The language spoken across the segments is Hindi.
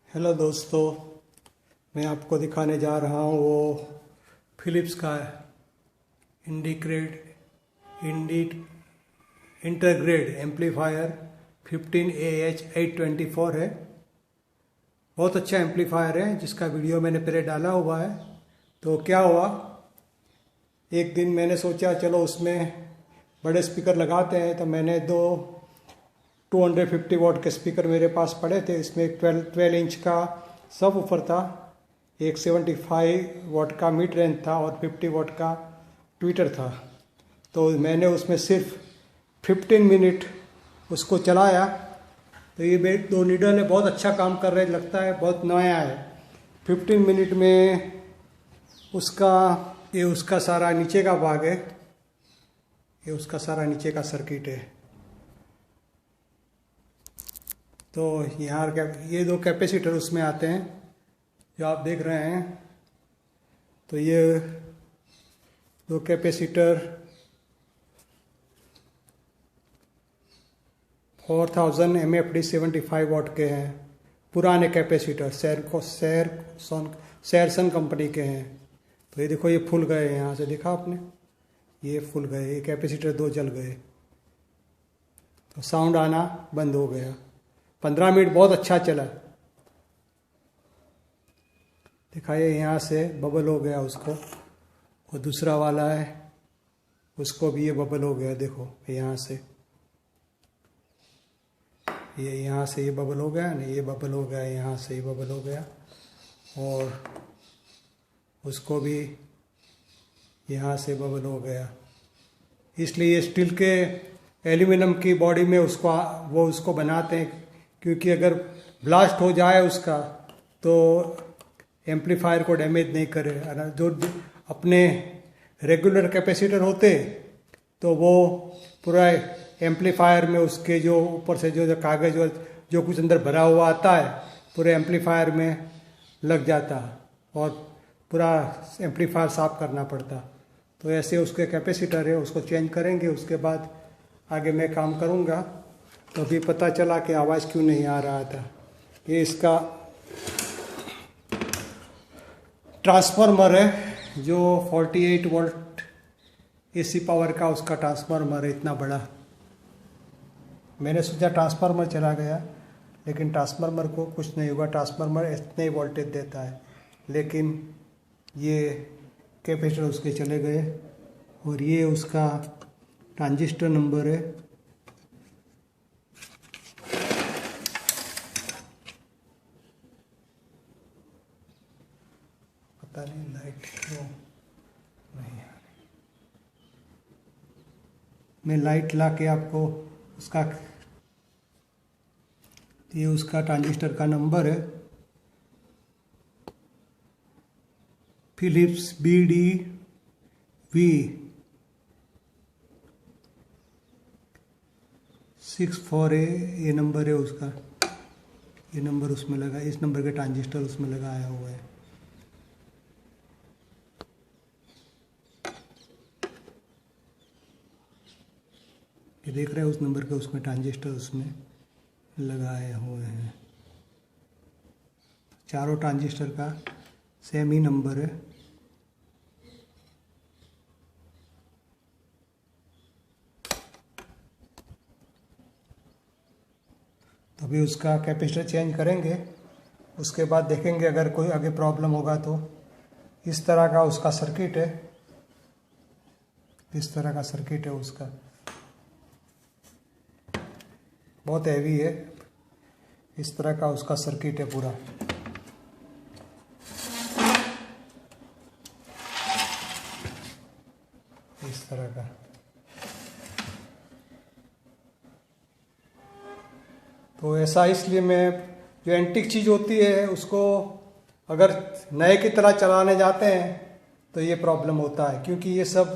हेलो दोस्तों, मैं आपको दिखाने जा रहा हूँ वो फिलिप्स का इंटरग्रेड एम्पलीफायर 15AH824 है। बहुत अच्छा एम्पलीफायर है जिसका वीडियो मैंने पहले डाला हुआ है। तो क्या हुआ, एक दिन मैंने सोचा चलो उसमें बड़े स्पीकर लगाते हैं, तो मैंने दो 250 वॉट के स्पीकर मेरे पास पड़े थे। इसमें एक 12 इंच का सब वूफर था, एक 75 वॉट का मिड रेंज था और 50 वॉट का ट्विटर था। तो मैंने उसमें सिर्फ 15 मिनट उसको चलाया। तो ये दो नीडल है, बहुत अच्छा काम कर रहे लगता है, बहुत नया है। 15 मिनट में उसका सारा नीचे का भाग है, ये उसका सारा नीचे का सर्किट है। तो यहाँ ये दो कैपेसिटर उसमें आते हैं जो आप देख रहे हैं। तो ये दो कैपेसिटर 4000 MFD 75 वॉट के हैं, पुराने कैपेसिटर सैरसन कंपनी के हैं। तो ये देखो, ये फूल गए, यहाँ से देखा आपने, ये फूल गए, ये कैपेसिटर दो जल गए, तो साउंड आना बंद हो गया। 15 मिनट बहुत अच्छा चला। दिखाइए, यहाँ से बबल हो गया उसको, और दूसरा वाला है उसको भी ये बबल हो गया। देखो यहाँ से यहाँ से ये बबल हो गया ना, ये बबल हो गया, यहाँ से ये बबल हो गया, और उसको भी यहाँ से बबल हो गया। इसलिए स्टील के एल्यूमिनियम की बॉडी में उसको बनाते हैं, क्योंकि अगर ब्लास्ट हो जाए उसका तो एम्पलीफायर को डैमेज नहीं करे। जो अपने रेगुलर कैपेसिटर होते तो वो पूरा एम्पलीफायर में उसके जो ऊपर से जो कागज जो कुछ अंदर भरा हुआ आता है पूरे एम्पलीफायर में लग जाता और पूरा एम्पलीफायर साफ करना पड़ता। तो ऐसे उसके कैपेसिटर है, उसको चेंज करेंगे, उसके बाद आगे मैं काम करूँगा। तो अभी पता चला कि आवाज़ क्यों नहीं आ रहा था। ये इसका ट्रांसफार्मर है जो 48 वोल्ट AC पावर का उसका ट्रांसफार्मर है, इतना बड़ा। मैंने सोचा ट्रांसफार्मर चला गया, लेकिन ट्रांसफार्मर को कुछ नहीं हुआ, ट्रांसफार्मर इतने ही वोल्टेज देता है। लेकिन ये कैपेसिटर उसके चले गए, और ये उसका ट्रांजिस्टर नंबर है। पता नहीं लाइट क्यों नहीं आ रही। मैं लाइट ला के आपको ये उसका ट्रांजिस्टर का नंबर है, फिलिप्स BDV 64A ये नंबर है उसका। ये नंबर उसमें लगा, इस नंबर के ट्रांजिस्टर उसमें लगाया हुआ है। ये देख रहे हैं, उस नंबर के उसमें ट्रांजिस्टर उसमें लगाए हुए हैं। चारों ट्रांजिस्टर का सेम ही नंबर है। तो अभी उसका कैपेसिटर चेंज करेंगे, उसके बाद देखेंगे अगर कोई आगे प्रॉब्लम होगा तो। इस तरह का उसका सर्किट है, इस तरह का सर्किट है उसका, बहुत हैवी है। इस तरह का उसका सर्किट है पूरा। इस तरह का। तो ऐसा इसलिए मैं, जो एंटीक चीज़ होती है उसको अगर नए की तरह चलाने जाते हैं तो ये प्रॉब्लम होता है, क्योंकि ये सब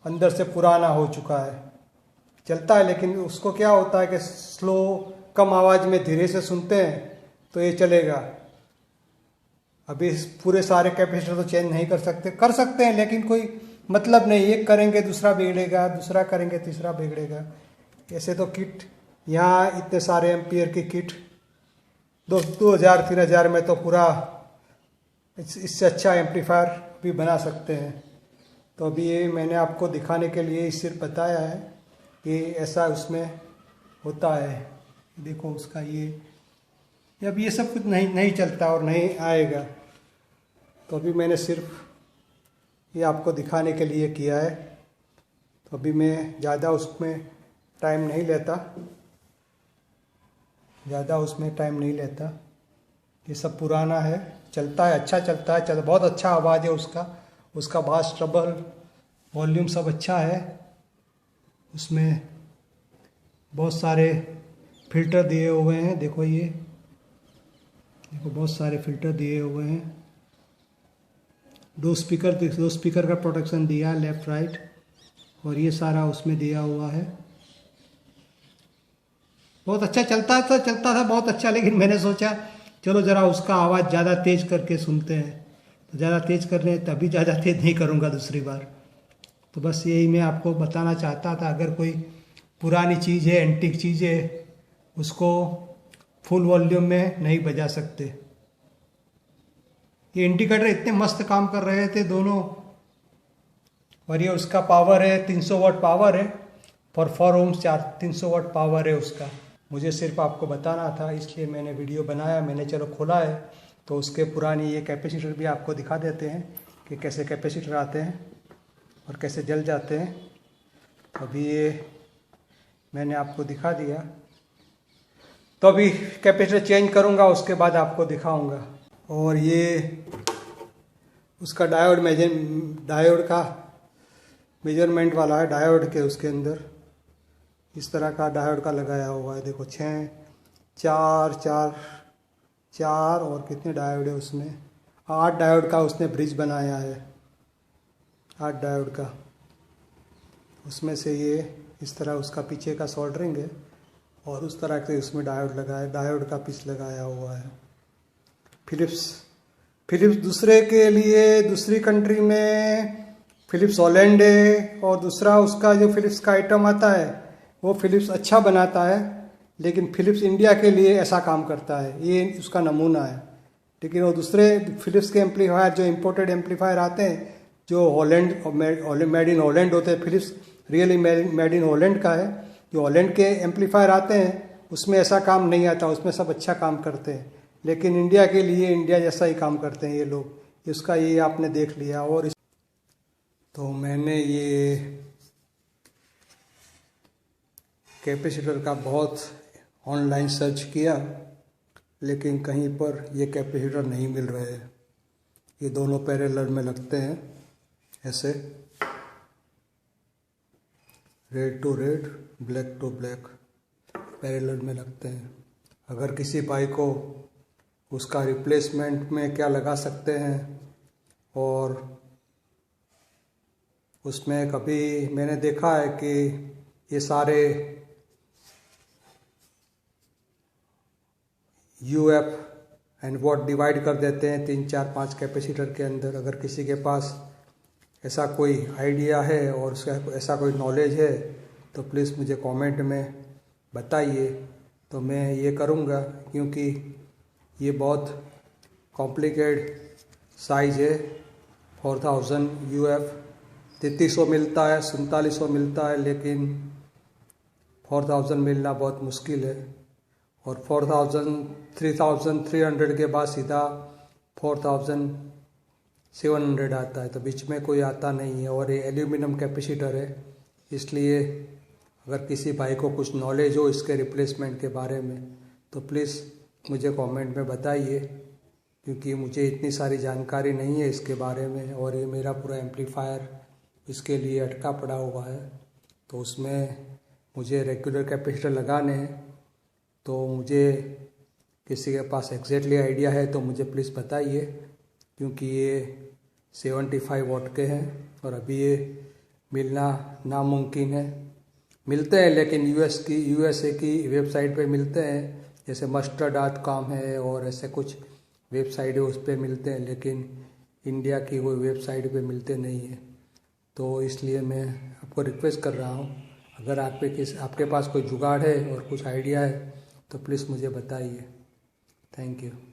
अंदर से पुराना हो चुका है। चलता है लेकिन उसको क्या होता है कि स्लो, कम आवाज़ में धीरे से सुनते हैं तो ये चलेगा। अभी पूरे सारे कैपेसिटर तो चेंज नहीं कर सकते हैं, लेकिन कोई मतलब नहीं, एक करेंगे दूसरा बिगड़ेगा, दूसरा करेंगे तीसरा बिगड़ेगा। ऐसे तो किट, यहाँ इतने सारे एम्पियर की किट 2,000-3,000 में तो पूरा इससे अच्छा एम्पलीफायर भी बना सकते हैं। तो अभी ये मैंने आपको दिखाने के लिए सिर्फ बताया है कि ऐसा उसमें होता है। देखो उसका ये अब ये सब कुछ नहीं चलता और नहीं आएगा। तो अभी मैंने सिर्फ ये आपको दिखाने के लिए किया है। तो अभी मैं ज़्यादा उसमें टाइम नहीं लेता, ये सब पुराना है, चलता है, अच्छा चलता है, बहुत अच्छा आवाज़ है उसका बास, ट्रबल, वॉल्यूम सब अच्छा है। उसमें बहुत सारे फिल्टर दिए हुए हैं। देखो बहुत सारे फिल्टर दिए हुए हैं। दो स्पीकर का प्रोटेक्शन दिया है, लेफ्ट राइट, और ये सारा उसमें दिया हुआ है। बहुत अच्छा चलता था बहुत अच्छा, लेकिन मैंने सोचा चलो ज़रा उसका आवाज़ ज़्यादा तेज़ करके सुनते हैं। तो ज़्यादा तेज़ कर रहे हैं, तभी ज़्यादा तेज़ नहीं करूँगा दूसरी बार। तो बस यही मैं आपको बताना चाहता था। अगर कोई पुरानी चीज़ है, एंटीक चीज़ है, उसको फुल वॉल्यूम में नहीं बजा सकते। ये इंडिकेटर इतने मस्त काम कर रहे थे दोनों। और ये उसका पावर है 300 वाट पावर है, फॉर 4 ohms 300 वाट पावर है उसका। मुझे सिर्फ आपको बताना था, इसलिए मैंने वीडियो बनाया। मैंने चलो खोला है तो उसके पुरानी ये कैपेसिटर भी आपको दिखा देते हैं कि कैसे कैपेसिटर आते हैं और कैसे जल जाते हैं। अभी ये मैंने आपको दिखा दिया। तो अभी कैपेसिटर चेंज करूँगा, उसके बाद आपको दिखाऊँगा। और ये उसका डायोड का मेजरमेंट वाला है। डायोड के उसके अंदर इस तरह का डायोड का लगाया हुआ है। देखो 6 4 और कितने डायोड है उसमें, 8 डायोड का उसने ब्रिज बनाया है। 8 डायोड का, उसमें से ये इस तरह उसका पीछे का सोल्डरिंग है और उस तरह से उसमें डायोड का पीस लगाया हुआ है। फिलिप्स दूसरे के लिए दूसरी कंट्री में फिलिप्स हॉलैंड है, और दूसरा उसका जो फिलिप्स का आइटम आता है वो फिलिप्स अच्छा बनाता है, लेकिन फिलिप्स इंडिया के लिए ऐसा काम करता है। ये उसका नमूना है। लेकिन वो दूसरे फिलिप्स के एम्पलीफायर, जो इम्पोर्टेड एम्पलीफायर आते हैं, जो मेड इन हॉलैंड होते हैं, Philips really made in Holland का है। जो हॉलैंड के एम्पलीफायर आते हैं उसमें ऐसा काम नहीं आता, उसमें सब अच्छा काम करते हैं। लेकिन इंडिया के लिए इंडिया जैसा ही काम करते हैं ये लोग। इसका ये आपने देख लिया। और तो मैंने ये कैपेसिटर का बहुत ऑनलाइन सर्च किया, लेकिन कहीं पर ये कैपेसिटर नहीं मिल रहे। ये दोनों पैरेलल में लगते हैं ऐसे, red to red, black to black, parallel में लगते हैं। अगर किसी भाई को उसका रिप्लेसमेंट में क्या लगा सकते हैं, और उसमें कभी मैंने देखा है कि ये सारे UF एंड वॉट डिवाइड कर देते हैं 3 4 5 कैपेसिटर के अंदर। अगर किसी के पास ऐसा कोई आइडिया है और उसका ऐसा कोई नॉलेज है तो प्लीज़ मुझे कमेंट में बताइए, तो मैं ये करूँगा, क्योंकि ये बहुत कॉम्प्लिकेट साइज है। 4000 UF 3300 मिलता है, 4700 मिलता है, लेकिन 4000 मिलना बहुत मुश्किल है। और 3300 के बाद सीधा 4700 आता है, तो बीच में कोई आता नहीं है। और ये एल्यूमिनियम कैपेसिटर है, इसलिए अगर किसी भाई को कुछ नॉलेज हो इसके रिप्लेसमेंट के बारे में तो प्लीज़ मुझे कमेंट में बताइए, क्योंकि मुझे इतनी सारी जानकारी नहीं है इसके बारे में। और ये मेरा पूरा एम्पलीफायर इसके लिए अटका पड़ा हुआ है, तो उसमें मुझे रेगुलर कैपेसिटर लगाने हैं। तो मुझे किसी के पास एग्जैक्टली आइडिया है तो मुझे प्लीज़ बताइए, क्योंकि ये 75 वाट के हैं और अभी ये मिलना नामुमकिन है। मिलते हैं, लेकिन USA की वेबसाइट पे मिलते हैं, जैसे mustard.com है और ऐसे कुछ वेबसाइट है उस पर मिलते हैं, लेकिन इंडिया की कोई वेबसाइट पे मिलते नहीं है। तो इसलिए मैं आपको रिक्वेस्ट कर रहा हूँ, अगर आपके पास कोई जुगाड़ है और कुछ आइडिया है तो प्लीज़ मुझे बताइए। Thank you.